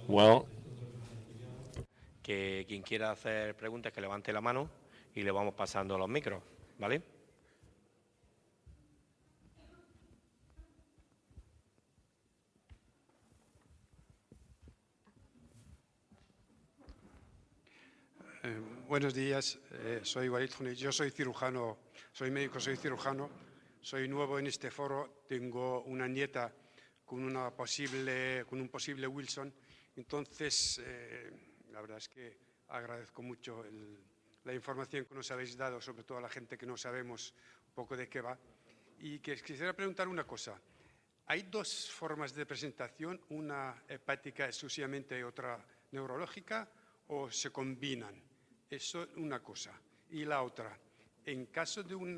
Well, que quien quiera hacer preguntas que levante la mano y le vamos pasando los micros, ¿vale? Buenos días, soy Walid Junis. Yo soy cirujano, soy médico, soy cirujano, soy nuevo en este foro, tengo una nieta con un posible Wilson. Entonces, la verdad es que agradezco mucho la información que nos habéis dado, sobre todo a la gente que no sabemos un poco de qué va. Y que quisiera preguntar una cosa. Hay dos formas de presentación, una hepática exclusivamente y otra neurológica, o se combinan. Eso es una cosa. Y la otra, en caso de un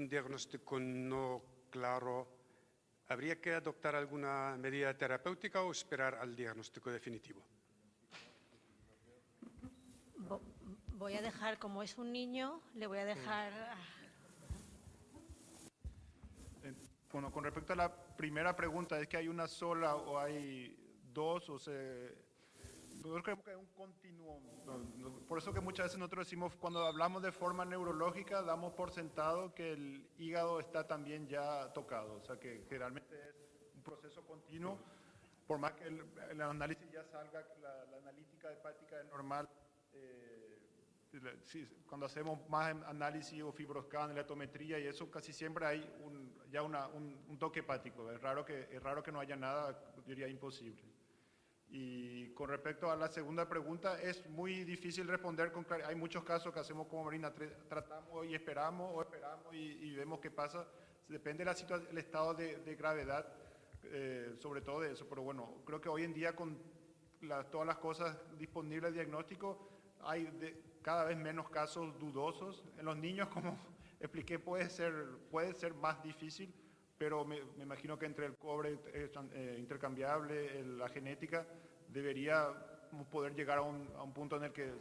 diagnóstico no claro, ¿habría que adoptar alguna medida terapéutica o esperar al diagnóstico definitivo? Voy a dejar, como es un niño, le voy a dejar... Bueno, con respecto a la primera pregunta, ¿es que hay una sola o hay dos? Yo creo que es un continuum. Por eso que muchas veces nosotros decimos, cuando hablamos de forma neurológica, damos por sentado que el hígado está también ya tocado. O sea, que generalmente es un proceso continuo. Por más que el análisis ya salga, la analítica hepática es normal. Cuando hacemos más análisis o fibroscan, letometría y eso, casi siempre hay ya un toque hepático. Es raro que no haya nada, diría imposible. Y con respecto a la segunda pregunta, es muy difícil responder con claridad. Hay muchos casos que hacemos como Marina, tratamos y esperamos y vemos qué pasa. Depende del estado de gravedad, sobre todo de eso. Pero bueno, creo que hoy en día con todas las cosas disponibles de diagnóstico, hay cada vez menos casos dudosos. En los niños, como expliqué, puede ser más difícil, pero me imagino que entre el cobre intercambiable, la genética, debería poder llegar a un punto en el que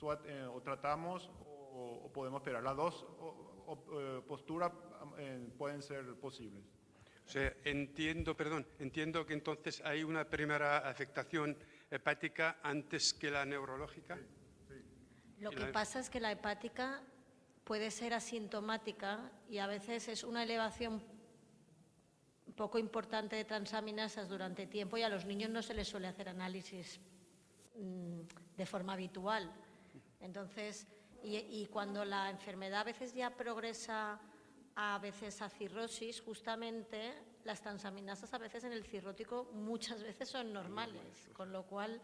o tratamos o podemos esperar. Las dos posturas pueden ser posibles. O sea, entiendo que entonces hay una primera afectación hepática antes que la neurológica. Lo que pasa es que la hepática puede ser asintomática y a veces es una elevación poco importante de transaminasas durante tiempo y a los niños no se les suele hacer análisis de forma habitual. Entonces, y cuando la enfermedad a veces ya progresa a veces a cirrosis, justamente las transaminasas a veces en el cirrótico muchas veces son normales, con lo cual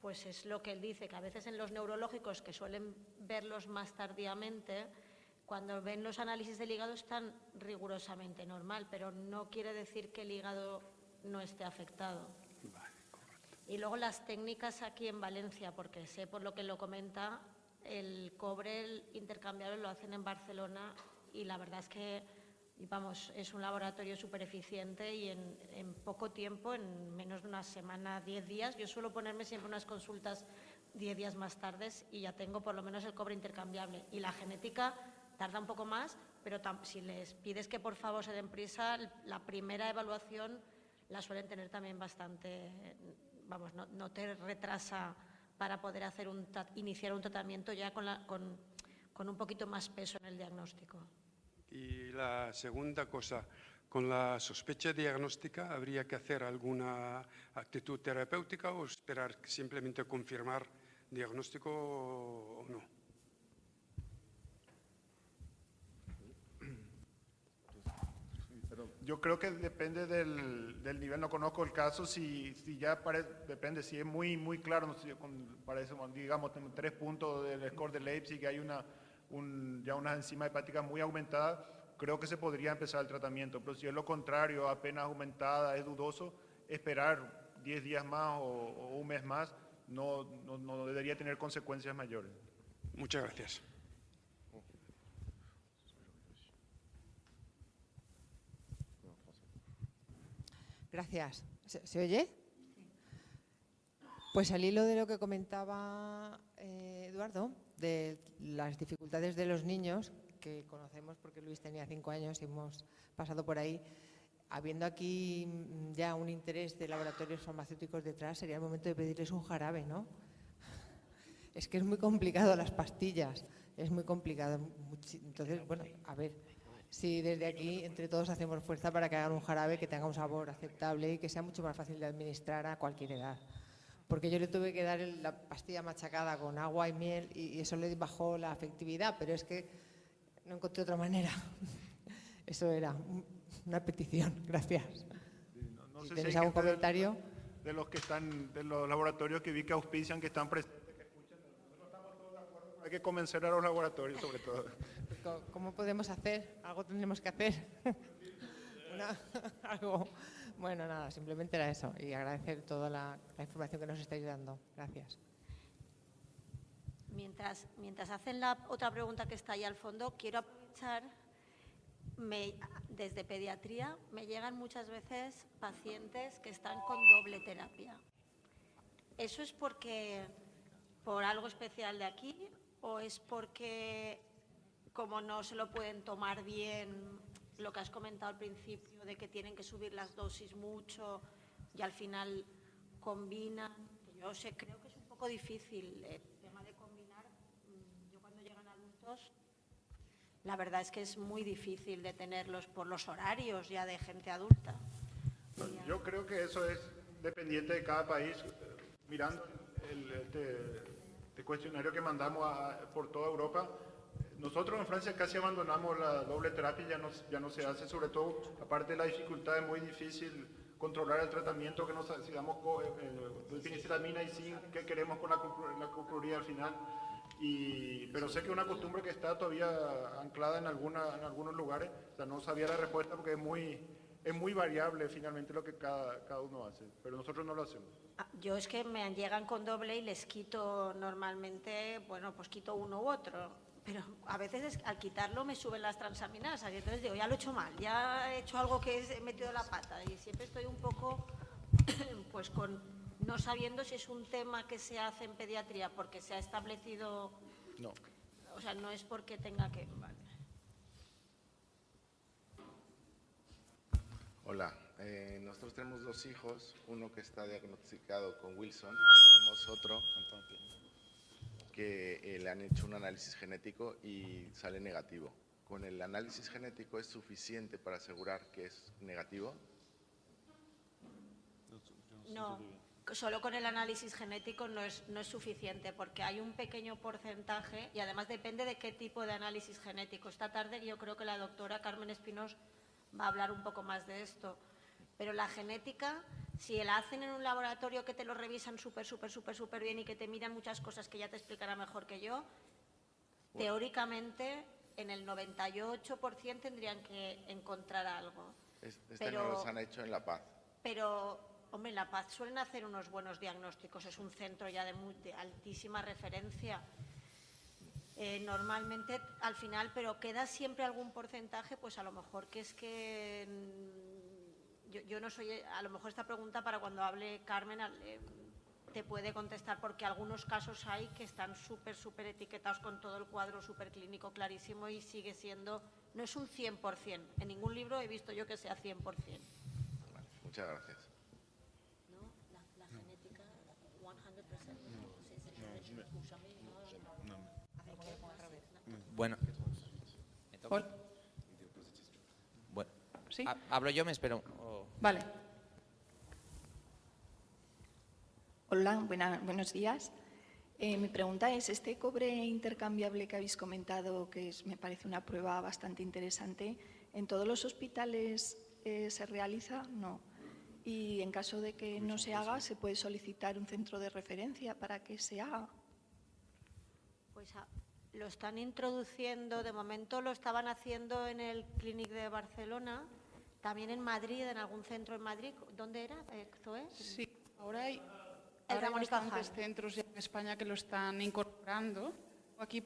pues es lo que él dice, que a veces en los neurológicos que suelen verlos más tardíamente, cuando ven los análisis del hígado están rigurosamente normal, pero no quiere decir que el hígado no esté afectado. Y luego las técnicas aquí en Valencia, porque sé por lo que lo comenta, el cobre intercambiable lo hacen en Barcelona y la verdad es que, vamos, es un laboratorio súper eficiente y en poco tiempo, en menos de una semana, 10 días, yo suelo ponerme siempre unas consultas 10 días más tardes y ya tengo por lo menos el cobre intercambiable. Y la genética tarda un poco más, pero si les pides que por favor se den prisa, la primera evaluación la suelen tener también bastante, vamos, no te retrasa para poder iniciar un tratamiento ya con un poquito más peso en el diagnóstico. Y la segunda cosa, con la sospecha diagnóstica, ¿habría que hacer alguna actitud terapéutica o esperar simplemente confirmar diagnóstico o no? Yo creo que depende del nivel, no conozco el caso, si ya depende, si es muy claro, no sé, parece, digamos, 3 puntos del score de Leipzig, que hay ya una enzima hepática muy aumentada, creo que se podría empezar el tratamiento, pero si es lo contrario, apenas aumentada, es dudoso, esperar 10 días más o un mes más no debería tener consecuencias mayores. Muchas gracias. Gracias. ¿Se oye? Pues al hilo de lo que comentaba Eduardo, de las dificultades de los niños, que conocemos porque Luis tenía 5 años y hemos pasado por ahí, habiendo aquí ya un interés de laboratorios farmacéuticos detrás, sería el momento de pedirles un jarabe, ¿no? Es que es muy complicado las pastillas, es muy complicado. Entonces, bueno, a ver si desde aquí entre todos hacemos fuerza para que hagan un jarabe que tenga un sabor aceptable y que sea mucho más fácil de administrar a cualquier edad. Porque yo le tuve que dar la pastilla machacada con agua y miel y eso le bajó la afectividad, pero es que no encontré otra manera. Eso era una petición. Gracias. No Si sé tenéis hay algún gente comentario. de los que están, de los laboratorios que vi que auspician, que están presentes, que escuchan. Nosotros estamos todos de acuerdo. Hay que convencer a los laboratorios, sobre todo. ¿Cómo podemos hacer? Algo tendremos que hacer. Algo. Bueno, nada, simplemente era eso. Y agradecer toda la información que nos estáis dando. Gracias. Mientras hacen la otra pregunta que está ahí al fondo, quiero aprovechar, desde pediatría me llegan muchas veces pacientes que están con doble terapia. ¿Eso es por algo especial de aquí o es porque como no se lo pueden tomar bien, lo que has comentado al principio, de que tienen que subir las dosis mucho y al final combinan? Yo creo que es un poco difícil el tema de combinar. Yo cuando llegan adultos, la verdad es que es muy difícil de tenerlos por los horarios ya de gente adulta. Yo creo que eso es dependiente de cada país. Mirando este cuestionario que mandamos por toda Europa, nosotros en Francia casi abandonamos la doble terapia, ya no se hace, sobre todo, aparte de la dificultad, es muy difícil controlar el tratamiento, que si damos penicillamina y zinc, ¿qué queremos con la concluría al final? Pero sé que es una costumbre que está todavía anclada en algunos lugares. O sea, no sabía la respuesta porque es muy variable finalmente lo que cada uno hace, pero nosotros no lo hacemos. Yo es que me llegan con doble y les quito normalmente, bueno, pues quito uno u otro, pero a veces al quitarlo me suben las transaminasas y entonces digo, ya lo he hecho mal, ya he hecho algo que he metido la pata y siempre estoy un poco pues no sabiendo si es un tema que se hace en pediatría porque se ha establecido. No. O sea, no es porque tenga que. Vale. Hola, nosotros tenemos 2 hijos, uno que está diagnosticado con Wilson y tenemos otro que le han hecho un análisis genético y sale negativo. ¿Con el análisis genético es suficiente para asegurar que es negativo? No, solo con el análisis genético no es suficiente porque hay un pequeño porcentaje y además depende de qué tipo de análisis genético. Esta tarde yo creo que la doctora Carmen Espinós va a hablar un poco más de esto. Pero la genética, si la hacen en un laboratorio que te lo revisan súper bien y que te miran muchas cosas que ya te explicará mejor que yo, teóricamente en el 98% tendrían que encontrar algo. No los han hecho en La Paz. Pero, hombre, en La Paz suelen hacer unos buenos diagnósticos, es un centro ya de altísima referencia. Normalmente al final, pero queda siempre algún porcentaje, pues a lo mejor que es que yo no soy, a lo mejor esta pregunta para cuando hable Carmen te puede contestar, porque algunos casos hay que están súper etiquetados con todo el cuadro súper clínico clarísimo y sigue siendo, no es un 100%, en ningún libro he visto yo que sea 100%. Vale, muchas gracias. ¿No? La genética, 100%. Bueno, bueno. ¿Sí? Hablo yo, me espero. Vale. Hola, buenos días. Mi pregunta es, este cobre intercambiable que habéis comentado, que me parece una prueba bastante interesante, ¿en todos los hospitales se realiza? No. Y en caso de que no se haga, ¿se puede solicitar un centro de referencia para que se haga? Pues lo están introduciendo, de momento lo estaban haciendo en el Clínic de Barcelona, también en Madrid, en algún centro en Madrid. ¿Dónde era, Zoe? Sí, ahora hay Ramón y Cajal. bastantes centros en España que lo están incorporando. Aquí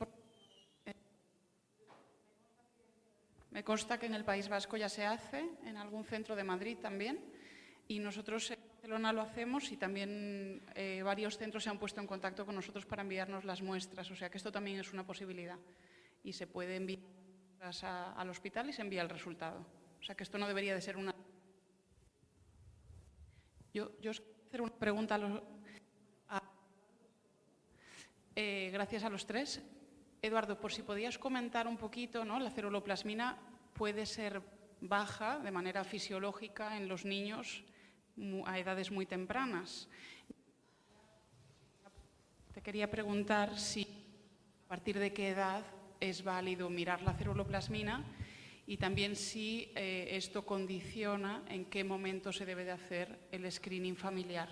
me consta que en el País Vasco ya se hace, en algún centro de Madrid también, y nosotros en Barcelona lo hacemos y también varios centros se han puesto en contacto con nosotros para enviarnos las muestras, o sea que esto también es una posibilidad y se puede enviar al hospital y se envía el resultado. O sea que esto no debería de ser una Yo os quiero hacer una pregunta gracias a los tres. Eduardo, por si podías comentar un poquito, ¿no? La ceruloplasmina puede ser baja de manera fisiológica en los niños a edades muy tempranas. Te quería preguntar si a partir de qué edad es válido mirar la ceruloplasmina y también si esto condiciona en qué momento se debe de hacer el screening familiar.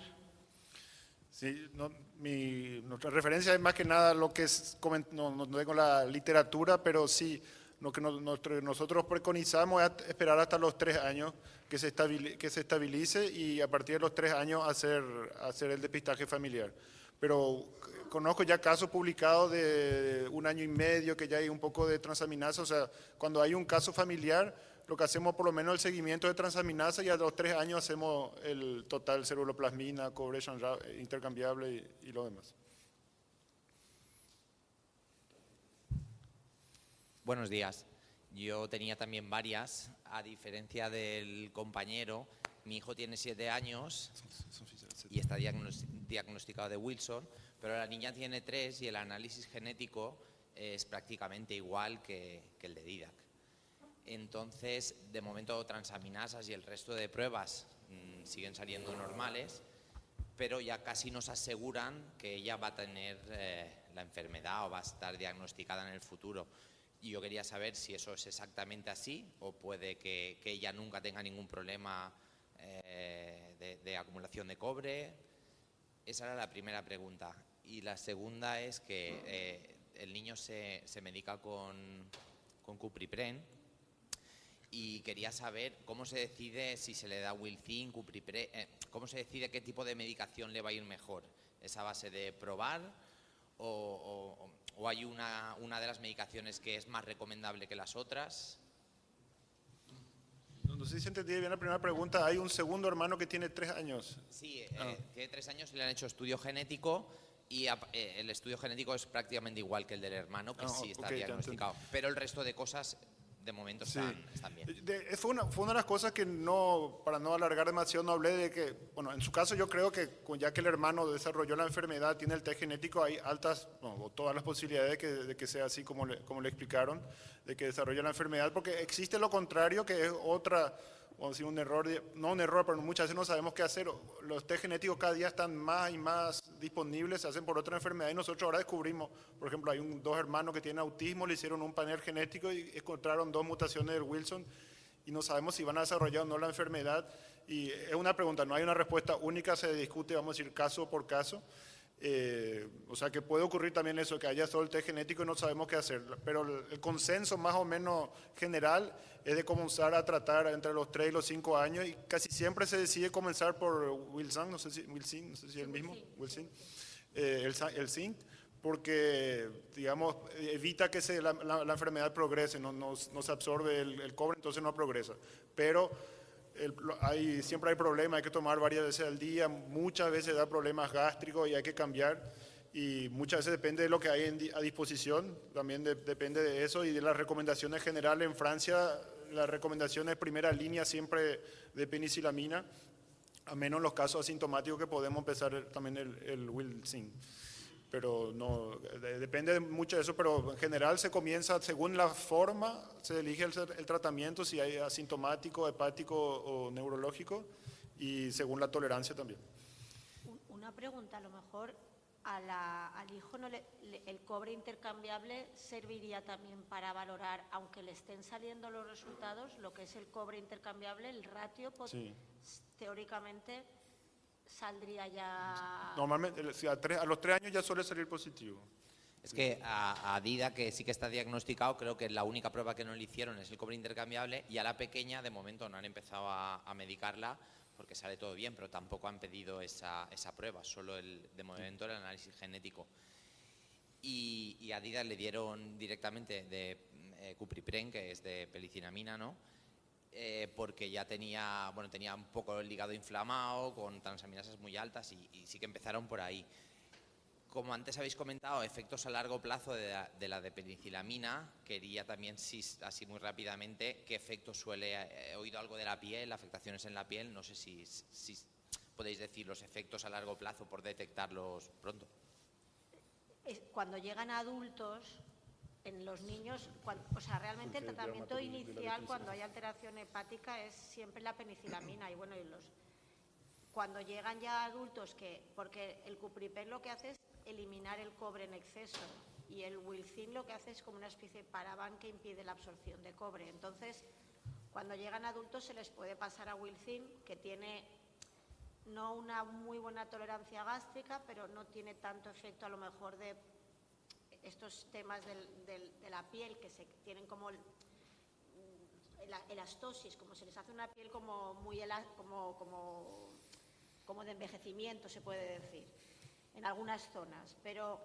Sí, nuestra referencia es más que nada lo que es, no tengo la literatura, pero sí, lo que nosotros preconizamos es esperar hasta los 3 años que se estabilice y a partir de los 3 años hacer el depistaje familiar. Pero conozco ya casos publicados de 1 año y medio que ya hay un poco de transaminasa, o sea, cuando hay un caso familiar, lo que hacemos por lo menos el seguimiento de transaminasa y a los 3 años hacemos el total ceruloplasmina, cobre intercambiable y lo demás. Buenos días. Yo tenía también varias. A diferencia del compañero, mi hijo tiene 7 años y está diagnosticado de Wilson, pero la niña tiene 3 y el análisis genético es prácticamente igual que el de Didac. Entonces, de momento, transaminasas y el resto de pruebas siguen saliendo normales, pero ya casi nos aseguran que ella va a tener la enfermedad o va a estar diagnosticada en el futuro. Y yo quería saber si eso es exactamente así o puede que ella nunca tenga ningún problema de acumulación de cobre. Esa era la primera pregunta. Y la segunda es que el niño se medica con Cupripren y quería saber cómo se decide si se le da Wilcin, Cupripren, cómo se decide qué tipo de medicación le va a ir mejor. ¿Es a base de probar o hay una de las medicaciones que es más recomendable que las otras? No sé si entendí bien la primera pregunta. Hay un segundo hermano que tiene 3 años. Sí, tiene 3 años y le han hecho estudio genético y el estudio genético es prácticamente igual que el del hermano, que sí está diagnosticado. Pero el resto de cosas de momento están bien. Fue una de las cosas que para no alargar demasiado, no hablé de que, bueno, en su caso yo creo que ya que el hermano desarrolló la enfermedad, tiene el test genético, hay todas las posibilidades de que sea así como le explicaron, de que desarrolle la enfermedad, porque existe lo contrario, que es vamos a decir, un error, no un error, pero muchas veces no sabemos qué hacer. Los test genéticos cada día están más y más disponibles, se hacen por otra enfermedad y nosotros ahora descubrimos, por ejemplo, hay 2 hermanos que tienen autismo, le hicieron un panel genético y encontraron 2 mutaciones del Wilson y no sabemos si van a desarrollar o no la enfermedad. Y es una pregunta, no hay una respuesta única, se discute, vamos a decir, caso por caso. O sea que puede ocurrir también eso, que haya solo el test genético y no sabemos qué hacer, pero el consenso más o menos general es de comenzar a tratar entre los 3 y los 5 años y casi siempre se decide comenzar por Wilson, no sé si el mismo, Wilson, el zinc, porque digamos evita que la enfermedad progrese, no se absorbe el cobre, entonces no progresa, pero siempre hay problemas, hay que tomar varias veces al día, muchas veces da problemas gástricos y hay que cambiar y muchas veces depende de lo que hay a disposición, también depende de eso y de las recomendaciones generales. En Francia la recomendación es primera línea siempre de penicilamina, a menos en los casos asintomáticos que podemos empezar también el Wilson. Pero no, depende mucho de eso, pero en general se comienza según la forma, se elige el tratamiento, si hay asintomático, hepático o neurológico, y según la tolerancia también. Una pregunta, a lo mejor al hijo el cobre intercambiable serviría también para valorar, aunque le estén saliendo los resultados, lo que es el cobre intercambiable, el ratio, teóricamente saldría ya... Normalmente a los 3 años ya suele salir positivo. Es que a Dida, que sí que está diagnosticado, creo que la única prueba que no le hicieron es el cobre intercambiable y a la pequeña de momento no han empezado a medicarla porque sale todo bien, pero tampoco han pedido esa prueba, solo de momento el análisis genético. Y a Dida le dieron directamente de Cupripren, que es de pelicinamina, ¿no? Porque ya tenía un poco el hígado inflamado, con transaminasas muy altas y sí que empezaron por ahí. Como antes habéis comentado, efectos a largo plazo de la de penicilamina, quería también, así muy rápidamente, qué efectos suele... He oído algo de la piel, afectaciones en la piel, no sé si podéis decir los efectos a largo plazo por detectarlos pronto? Cuando llegan a adultos, en los niños, o sea, realmente el tratamiento inicial cuando hay alteración hepática es siempre la penicilamina. Y bueno, cuando llegan ya adultos, porque el cupripen lo que hace es eliminar el cobre en exceso y el Wilcin lo que hace es como una especie de paraban que impide la absorción de cobre. Entonces, cuando llegan adultos se les puede pasar a Wilcin, que tiene no una muy buena tolerancia gástrica, pero no tiene tanto efecto a lo mejor de estos temas de la piel que se tienen como elastosis, como se les hace una piel como muy como de envejecimiento, se puede decir, en algunas zonas. Pero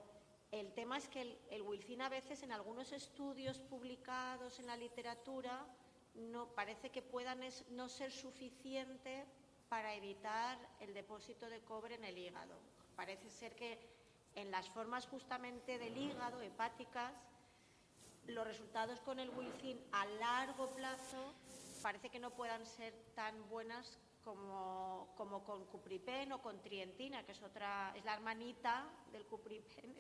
el tema es que el Wilcin a veces en algunos estudios publicados en la literatura parece que puedan no ser suficiente para evitar el depósito de cobre en el hígado. Parece ser que en las formas justamente del hígado, hepáticas, los resultados con el Wilcin a largo plazo parece que no puedan ser tan buenas como con cupripen o con trientina, que es la hermanita del cupripen.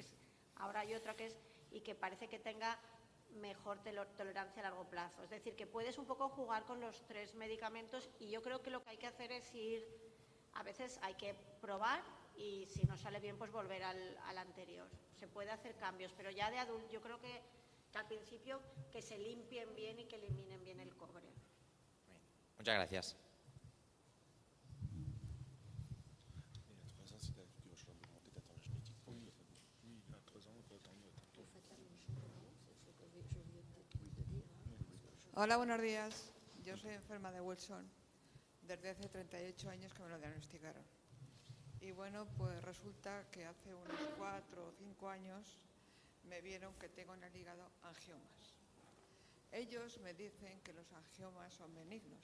Ahora hay otra que parece que tenga mejor tolerancia a largo plazo. Es decir, que puedes un poco jugar con los tres medicamentos y yo creo que lo que hay que hacer es a veces hay que probar y si no sale bien, pues volver al anterior. Se puede hacer cambios, pero ya de adulto yo creo que al principio que se limpien bien y que eliminen bien el cobre. Muchas gracias. Hola, buenos días. Yo soy enferma de Wilson desde hace 38 años que me lo diagnosticaron. Y bueno, pues resulta que hace unos 4 o 5 años me vieron que tengo en el hígado angiomas. Ellos me dicen que los angiomas son benignos,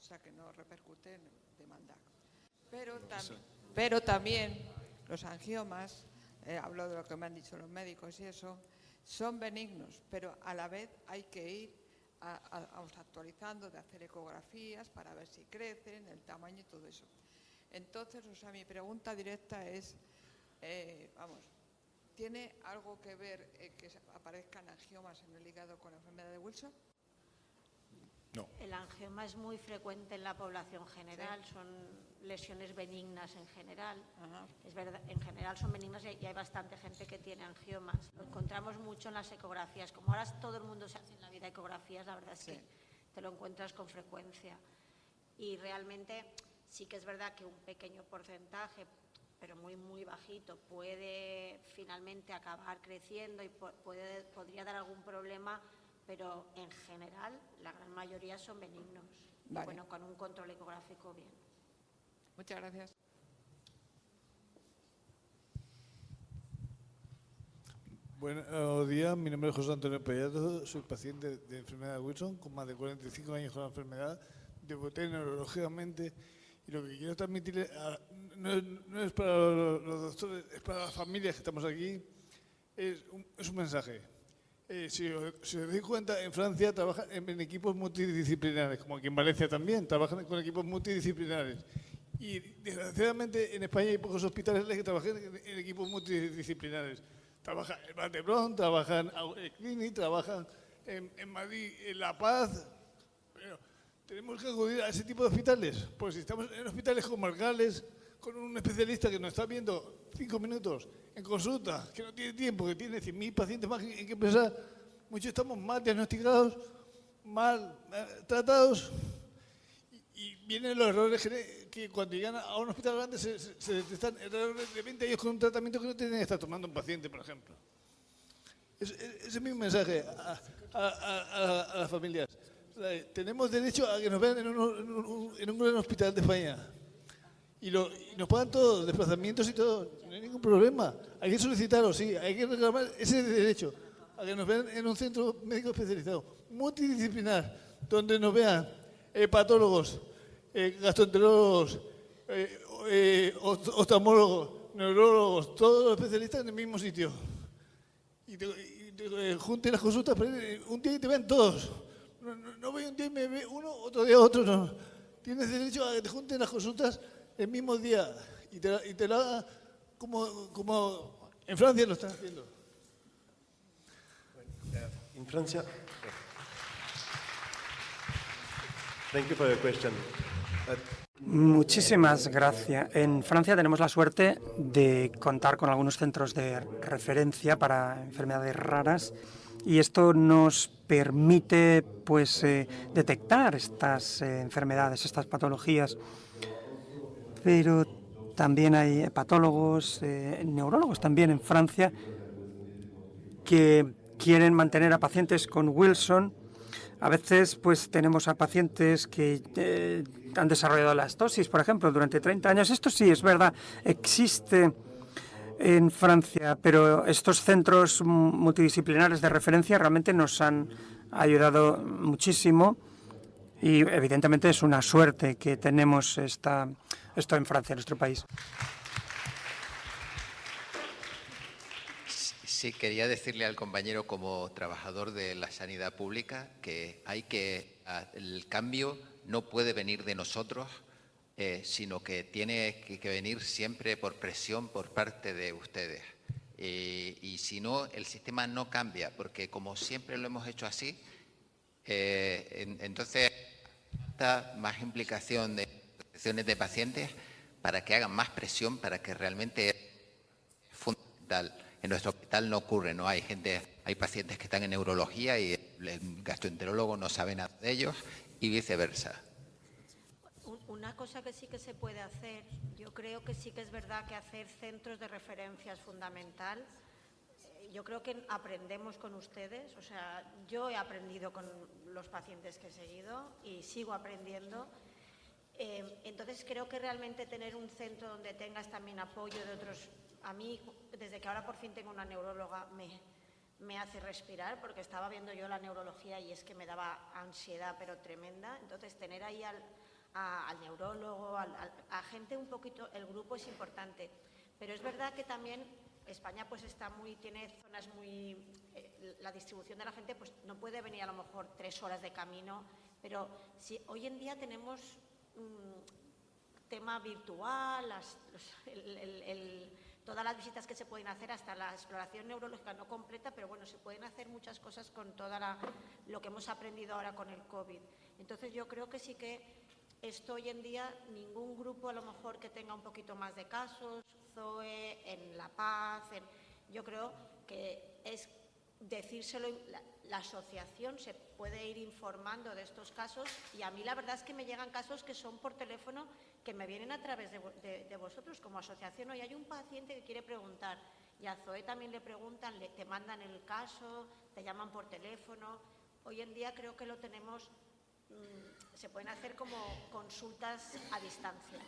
o sea que no repercuten de maldad. Pero también los angiomas, hablo de lo que me han dicho los médicos y eso, son benignos, pero a la vez hay que ir actualizando, de hacer ecografías para ver si crecen, el tamaño y todo eso. Entonces, o sea, mi pregunta directa es, ¿tiene algo que ver que aparezcan angiomas en el hígado con la enfermedad de Wilson? No. El angioma es muy frecuente en la población general, sí. Son lesiones benignas en general. Ajá. Es verdad, en general son benignas y hay bastante gente que tiene angiomas. Lo encontramos mucho en las ecografías. Como ahora todo el mundo se hace en la vida ecografías, la verdad es que te lo encuentras con frecuencia. Y realmente sí que es verdad que un pequeño porcentaje, pero muy, muy bajito, puede finalmente acabar creciendo y podría dar algún problema, pero en general la gran mayoría son benignos. Vale. Y bueno, con un control ecográfico bien. Muchas gracias. Buenos días, mi nombre es José Antonio Pellato, soy paciente de enfermedad de Wilson, con más de 45 años con la enfermedad, debuté neurológicamente y lo que quiero transmitirle no es para los doctores, es para las familias que estamos aquí, es un mensaje. Si os dais cuenta, en Francia trabajan en equipos multidisciplinares, como aquí en Valencia también, trabajan con equipos multidisciplinares. Y desgraciadamente en España hay pocos hospitales que trabajan en equipos multidisciplinares. Trabajan en Valdebrón, trabajan en Clinic, trabajan en Madrid, en La Paz. Pero tenemos que acudir a ese tipo de hospitales, porque si estamos en hospitales comarcales, con un especialista que nos está viendo 5 minutos en consulta, que no tiene tiempo, que tiene 100.000 pacientes más en que pensar, muchos estamos mal diagnosticados, mal tratados, y vienen los errores que cuando llegan a un hospital grande se detectan errores de 20 años con un tratamiento que no tienen que estar tomando un paciente, por ejemplo. Ese es mi mensaje a las familias. Tenemos derecho a que nos vean en un gran hospital de España. Y nos pagan todos, desplazamientos y todo, no hay ningún problema. Hay que solicitarlo, sí, hay que reclamar ese derecho a que nos vean en un centro médico especializado, multidisciplinar, donde nos vean hepatólogos, gastroenterólogos, oftalmólogos, neurólogos, todos los especialistas en el mismo sitio. Y te junten las consultas, un día y te vean todos. No voy un día y me ve uno, otro día otro, no. Tienes derecho a que te junten las consultas el mismo día y te la como en Francia lo están haciendo. In Francia. Thank you for your question. Muchísimas gracias. En Francia tenemos la suerte de contar con algunos centros de referencia para enfermedades raras y esto nos permite pues detectar estas enfermedades, estas patologías. Pero también hay hepatólogos, neurólogos también en Francia que quieren mantener a pacientes con Wilson. A veces pues tenemos a pacientes que han desarrollado la estosis, por ejemplo, durante 30 años. Esto sí, es verdad, existe en Francia, pero estos centros multidisciplinares de referencia realmente nos han ayudado muchísimo y evidentemente es una suerte que tenemos esto en Francia, en nuestro país. Sí, quería decirle al compañero como trabajador de la sanidad pública que el cambio no puede venir de nosotros, sino que tiene que venir siempre por presión por parte de ustedes. Y si no, el sistema no cambia, porque como siempre lo hemos hecho así, entonces falta más implicación de asociaciones de pacientes para que hagan más presión, para que realmente es fundamental. En nuestro hospital no ocurre, ¿no? Hay pacientes que están en neurología y el gastroenterólogo no sabe nada de ellos y viceversa. Una cosa que sí que se puede hacer, yo creo que sí que es verdad que hacer centros de referencia es fundamental. Yo creo que aprendemos con ustedes, o sea, yo he aprendido con los pacientes que he seguido y sigo aprendiendo. Entonces creo que realmente tener un centro donde tengas también apoyo de otros. A mí, desde que ahora por fin tengo una neuróloga, me hace respirar, porque estaba viendo yo la neurología y es que me daba ansiedad, pero tremenda. Entonces, tener ahí al neurólogo, a gente un poquito, el grupo es importante. Pero es verdad que también España pues tiene zonas muy... la distribución de la gente pues no puede venir a lo mejor 3 horas de camino, pero si hoy en día tenemos tema virtual, todas las visitas que se pueden hacer, hasta la exploración neurológica no completa, pero bueno, se pueden hacer muchas cosas con lo que hemos aprendido ahora con el COVID. Entonces yo creo que sí que esto hoy en día, ningún grupo a lo mejor que tenga un poquito más de casos, Zoe, en La Paz, yo creo que es decírselo, la asociación se puede ir informando de estos casos y a mí la verdad es que me llegan casos que son por teléfono que me vienen a través de vosotros como asociación. Hoy hay un paciente que quiere preguntar y a Zoe también le preguntan, te mandan el caso, te llaman por teléfono. Hoy en día creo que lo tenemos, se pueden hacer como consultas a distancia.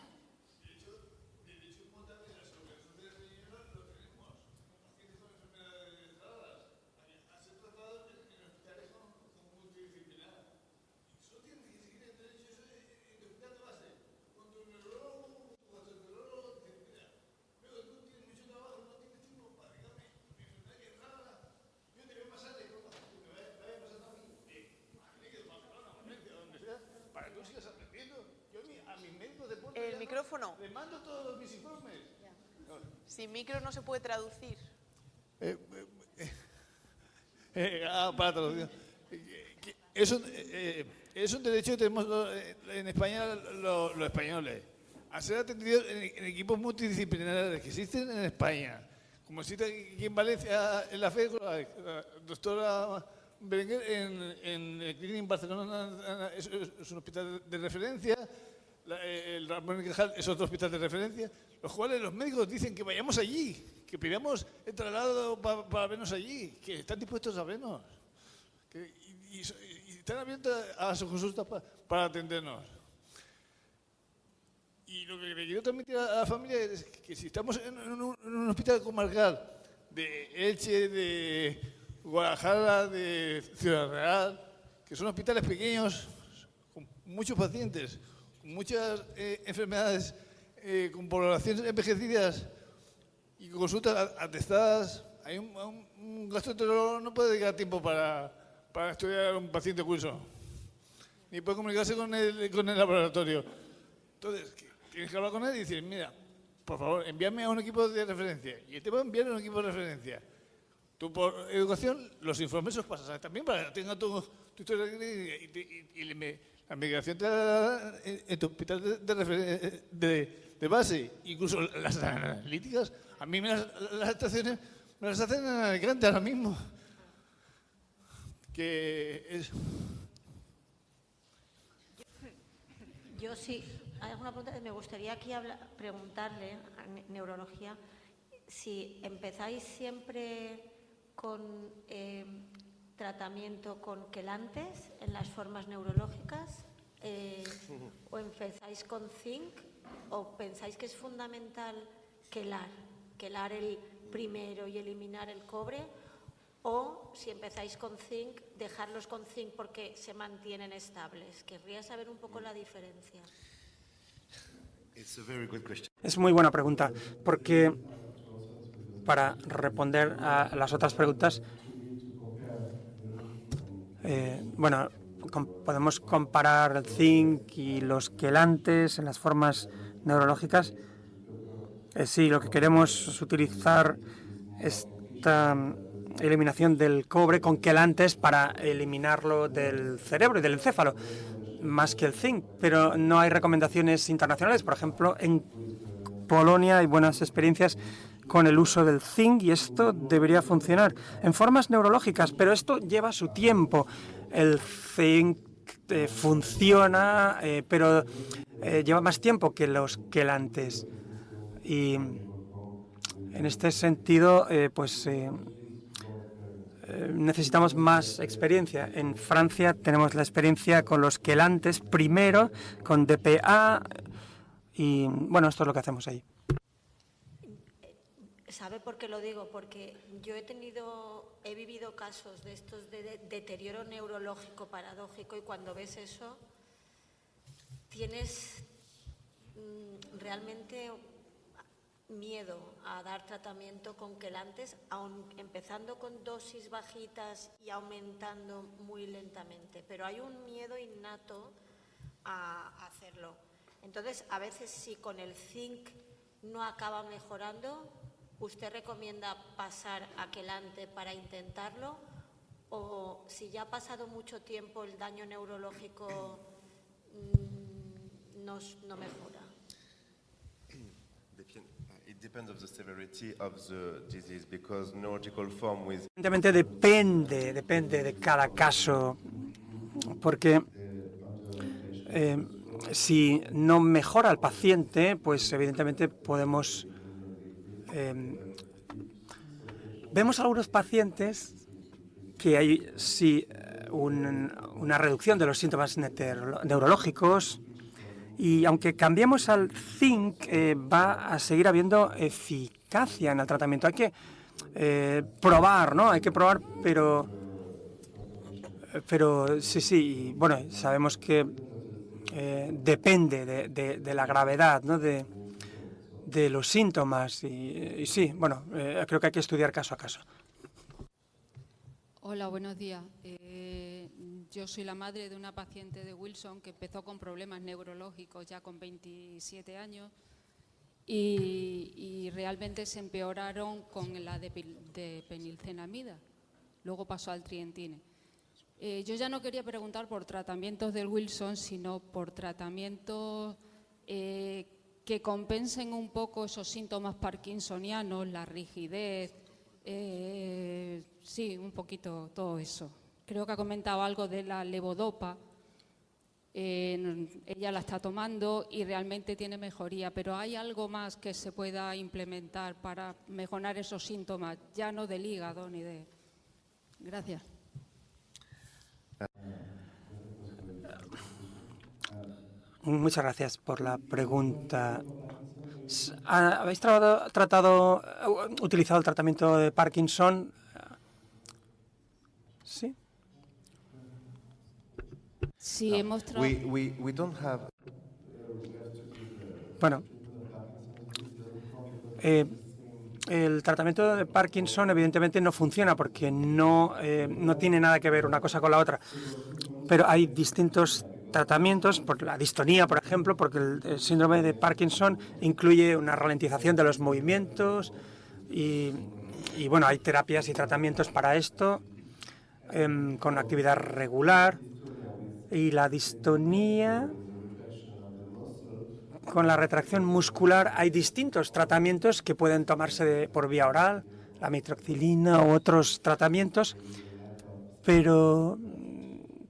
El micrófono. Le mando todos mis informes. Sin micro no se puede traducir. Para traducción. Es un derecho que tenemos en España los españoles a ser atendidos en equipos multidisciplinares que existen en España. Como existe aquí en Valencia, en la FE, la doctora Berenguer, en el Clínic en Barcelona es un hospital de referencia. El Ramón y Cajal es otro hospital de referencia, los cuales los médicos dicen que vayamos allí, que pidamos el traslado para vernos allí, que están dispuestos a vernos y están abiertos a sus consultas para atendernos. Y lo que le quiero transmitir a la familia es que si estamos en un hospital comarcal de Elche, de Guadalajara, de Ciudad Real, que son hospitales pequeños con muchos pacientes, muchas enfermedades con poblaciones envejecidas y con consultas atestadas, hay un gastroenterólogo no puede dedicar tiempo para estudiar a un paciente Wilson, ni puede comunicarse con el laboratorio. Entonces, tienes que hablar con él y decir, mira, por favor, envíame a un equipo de referencia. Y él te va a enviar a un equipo de referencia. Tú por educación, los informes los pasas también para que tenga tu historia y la migración te la da en tu hospital de base. Incluso las analíticas, a mí las estaciones me las hacen en Alicante ahora mismo. Que es... Yo sí, hay alguna pregunta. Me gustaría aquí preguntarle a neurología si empezáis siempre con tratamiento con quelantes en las formas neurológicas o empezáis con zinc o pensáis que es fundamental quelar el primero y eliminar el cobre, o si empezáis con zinc, dejarlos con zinc porque se mantienen estables. Querría saber un poco la diferencia. Es muy buena pregunta, porque para responder a las otras preguntas, podemos comparar el zinc y los quelantes en las formas neurológicas. Sí, lo que queremos es utilizar esta eliminación del cobre con quelantes para eliminarlo del cerebro y del encéfalo, más que el zinc, pero no hay recomendaciones internacionales. Por ejemplo, en Polonia hay buenas experiencias con el uso del zinc y esto debería funcionar en formas neurológicas, pero esto lleva su tiempo. El zinc funciona, pero lleva más tiempo que los quelantes. Y en este sentido, necesitamos más experiencia. En Francia tenemos la experiencia con los quelantes primero, con DPA, y bueno, esto es lo que hacemos ahí. ¿Sabe por qué lo digo? Porque yo he vivido casos de estos de deterioro neurológico paradójico, y cuando ves eso, tienes realmente miedo a dar tratamiento con quelantes, aun empezando con dosis bajitas y aumentando muy lentamente. Pero hay un miedo innato a hacerlo. Entonces, a veces si con el zinc no acaba mejorando, ¿usted recomienda pasar a quelante para intentarlo? O si ya ha pasado mucho tiempo, el daño neurológico no mejora. Evidentemente depende de cada caso, porque si no mejora el paciente, pues evidentemente podemos... vemos algunos pacientes que hay una reducción de los síntomas neurológicos, y aunque cambiemos al zinc, va a seguir habiendo eficacia en el tratamiento. Hay que probar, ¿no? Hay que probar, pero sí. Bueno, sabemos que depende de la gravedad, ¿no? De los síntomas y sí, bueno, creo que hay que estudiar caso a caso. Hola, buenos días. Yo soy la madre de una paciente de Wilson que empezó con problemas neurológicos ya con 27 años y realmente se empeoraron con la de penilcenamida. Luego pasó al trientine. Yo ya no quería preguntar por tratamientos del Wilson, sino por tratamientos que compensen un poco esos síntomas parkinsonianos, la rigidez, sí, un poquito todo eso. Creo que ha comentado algo de la levodopa, ella la está tomando y realmente tiene mejoría, pero ¿hay algo más que se pueda implementar para mejorar esos síntomas, ya no del hígado ni de...? Gracias. Muchas gracias por la pregunta. ¿Habéis utilizado el tratamiento de Parkinson? Sí. Sí, hemos trabajado. Bueno, el tratamiento de Parkinson evidentemente no funciona porque no tiene nada que ver una cosa con la otra, pero hay distintos tratamientos, por la distonía, por ejemplo, porque el síndrome de Parkinson incluye una ralentización de los movimientos y bueno, hay terapias y tratamientos para esto con actividad regular. Y la distonía, con la retracción muscular, hay distintos tratamientos que pueden tomarse por vía oral, la mitroxilina u otros tratamientos, pero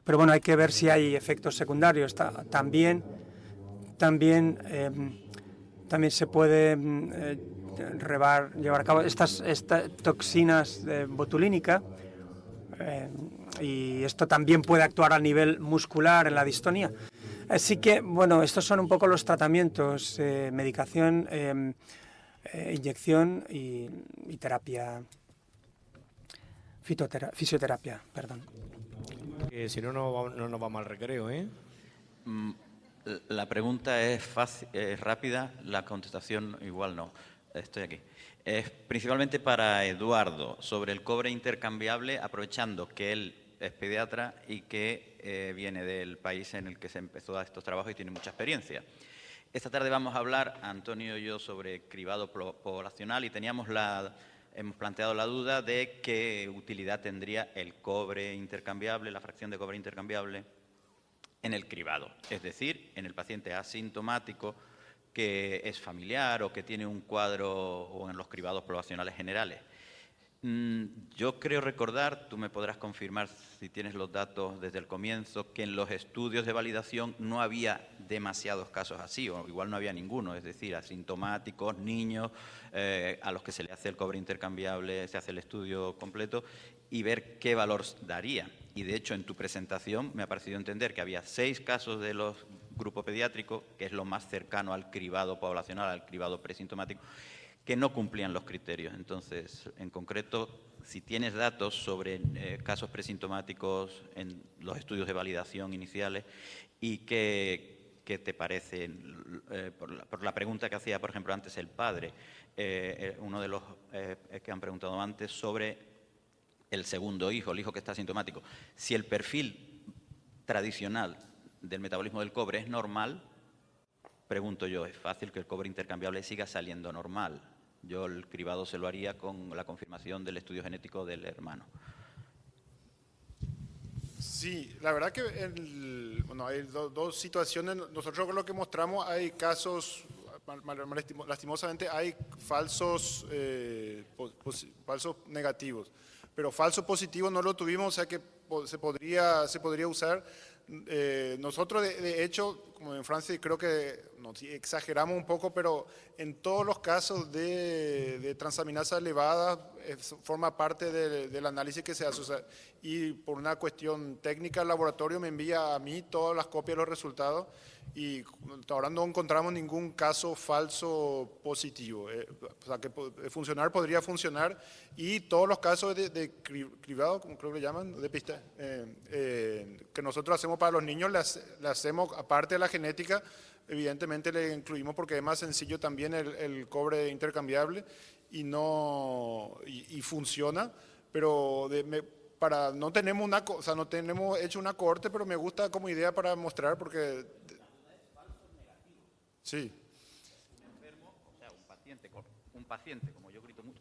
bueno, hay que ver si hay efectos secundarios. También se puede llevar a cabo estas toxinas botulínica, y esto también puede actuar a nivel muscular en la distonía. Así que, bueno, estos son un poco los tratamientos, medicación, inyección y terapia, fisioterapia, perdón. Si no, no nos vamos al recreo, ¿eh? La pregunta es fácil, es rápida, la contestación igual no. Estoy aquí. Es principalmente para Eduardo, sobre el cobre intercambiable, aprovechando que él es pediatra y que viene del país en el que se empezó a estos trabajos y tiene mucha experiencia. Esta tarde vamos a hablar, Antonio y yo, sobre cribado poblacional y hemos planteado la duda de qué utilidad tendría el cobre intercambiable, la fracción de cobre intercambiable en el cribado, es decir, en el paciente asintomático que es familiar o que tiene un cuadro o en los cribados poblacionales generales. Yo creo recordar, tú me podrás confirmar si tienes los datos desde el comienzo, que en los estudios de validación no había demasiados casos así, o igual no había ninguno, es decir, asintomáticos, niños, a los que se le hace el cobre intercambiable, se hace el estudio completo y ver qué valor daría. Y de hecho en tu presentación me ha parecido entender que había 6 casos de los grupos pediátricos, que es lo más cercano al cribado poblacional, al cribado presintomático, que no cumplían los criterios. Entonces, en concreto, si tienes datos sobre casos presintomáticos en los estudios de validación iniciales y qué te parece, por la pregunta que hacía, por ejemplo, antes el padre, uno de los que han preguntado antes sobre el segundo hijo, el hijo que está asintomático. Si el perfil tradicional del metabolismo del cobre es normal, pregunto yo, ¿es fácil que el cobre intercambiable siga saliendo normal? Yo el cribado se lo haría con la confirmación del estudio genético del hermano. Sí, la verdad que hay dos situaciones. Nosotros con lo que mostramos hay casos, lastimosamente hay falsos negativos, pero falso positivo no lo tuvimos, o sea que se podría usar. Nosotros, de hecho, como en Francia, creo que exageramos un poco, pero en todos los casos de transaminasa elevada forma parte del análisis que se hace. O sea, y por una cuestión técnica, el laboratorio me envía a mí todas las copias de los resultados y ahora no encontramos ningún caso falso positivo. O sea, que funcionar podría funcionar y todos los casos de cribado, como creo que le llaman, de pista, que nosotros hacemos para los niños, le hacemos, aparte de la genética, evidentemente le incluimos porque es más sencillo también el cobre intercambiable y funciona, pero no tenemos hecho una cohorte, pero me gusta como idea para mostrar porque sí. Un paciente, como yo grito mucho,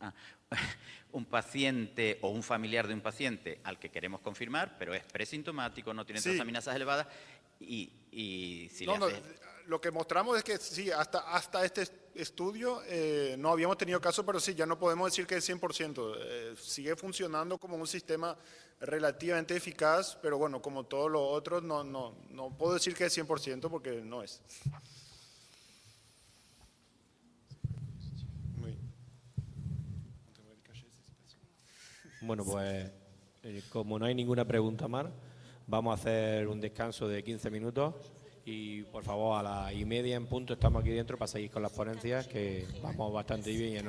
un paciente o un familiar de un paciente al que queremos confirmar, pero es presintomático, no tiene transaminasas elevadas y si le hace... Lo que mostramos es que sí, hasta este estudio no habíamos tenido casos, pero sí, ya no podemos decir que es 100%. Sigue funcionando como un sistema relativamente eficaz, pero bueno, como todos los otros, no puedo decir que es 100% porque no es. Bueno, pues como no hay ninguna pregunta más, vamos a hacer un descanso de 15 minutos y por favor a las 1:30 en punto estamos aquí dentro para seguir con las ponencias, que vamos bastante bien y en hora.